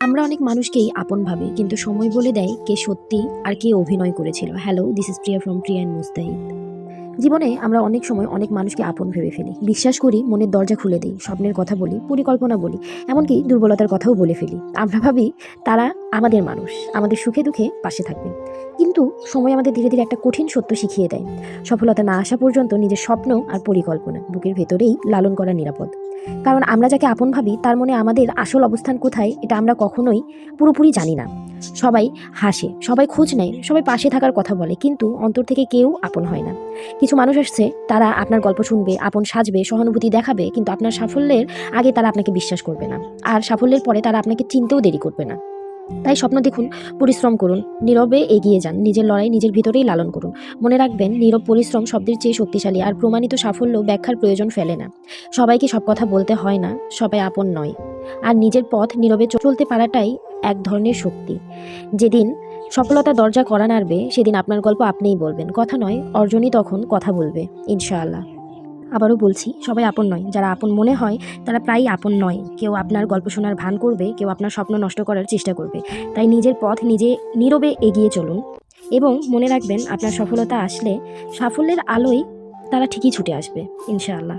আমরা অনেক মানুষকেই আপন ভাবি, কিন্তু সময় বলে দেয় কে সত্যি আর কে অভিনয় করেছিল। Hello, this is Priya from Priya and Mustahid. জীবনে আমরা অনেক সময় অনেক মানুষকে আপন ভেবে ফেলি, বিশ্বাস করি, মনের দরজা খুলে দিই, স্বপ্নের কথা বলি, পরিকল্পনা বলি, এমনকি দুর্বলতার কথাও বলে ফেলি। আমরা ভাবি তারা আমাদের মানুষ, আমাদের সুখে দুঃখে পাশে থাকবে। কিন্তু সময় আমাদের ধীরে ধীরে একটা কঠিন সত্য শিখিয়ে দেয়, সফলতা না আসা পর্যন্ত নিজের স্বপ্ন আর পরিকল্পনা বুকের ভেতরেই লালন করা নিরাপদ। কারণ আমরা যাকে আপন ভাবি তার মনে আমাদের আসল অবস্থান কোথায় এটা আমরা কখনোই পুরোপুরি জানি না। সবাই হাসে, সবাই খোঁজ নেয়, সবাই পাশে থাকার কথা বলে, কিন্তু অন্তর থেকে কেউ আপন হয় না। কিছু মানুষ আসছে, তারা আপনার গল্প শুনবে, আপন সাজবে, সহানুভূতি দেখাবে, কিন্তু আপনার সাফল্যের আগে তারা আপনাকে বিশ্বাস করবে না, আর সাফল্যের পরে তারা আপনাকে চিনতেও দেরি করবে না। তাই স্বপ্ন দেখুন, পরিশ্রম করুন, নীরবে এগিয়ে যান, নিজের লড়াই নিজের ভিতরেই লালন করুন। মনে রাখবেন, নীরব পরিশ্রম শব্দের চেয়ে শক্তিশালী, আর প্রমাণিত সাফল্য ব্যাখ্যার প্রয়োজন ফেলে না। সবাইকে সব কথা বলতে হয় না, সবাই আপন নয়। আর নিজের পথ নীরবে চলতে পারাটাই এক ধরনের শক্তি। যেদিন সফলতা দরজা করা নাড়বে, সেদিন আপনার গল্প আপনিই বলবেন, কথা নয়, অর্জনই তখন কথা বলবে, ইনশাআল্লাহ। আবারও বলছি, সবাই আপন নয়। যারা আপন মনে হয় তারা প্রায়ই আপন নয়। কেউ আপনার গল্প শোনার ভান করবে, কেউ আপনার স্বপ্ন নষ্ট করার চেষ্টা করবে। তাই নিজের পথ নিজে নীরবে এগিয়ে চলুন, এবং মনে রাখবেন, আপনার সফলতা আসলে সাফল্যের আলোয় তারা ঠিকই ছুটে আসবে, ইনশাআল্লাহ।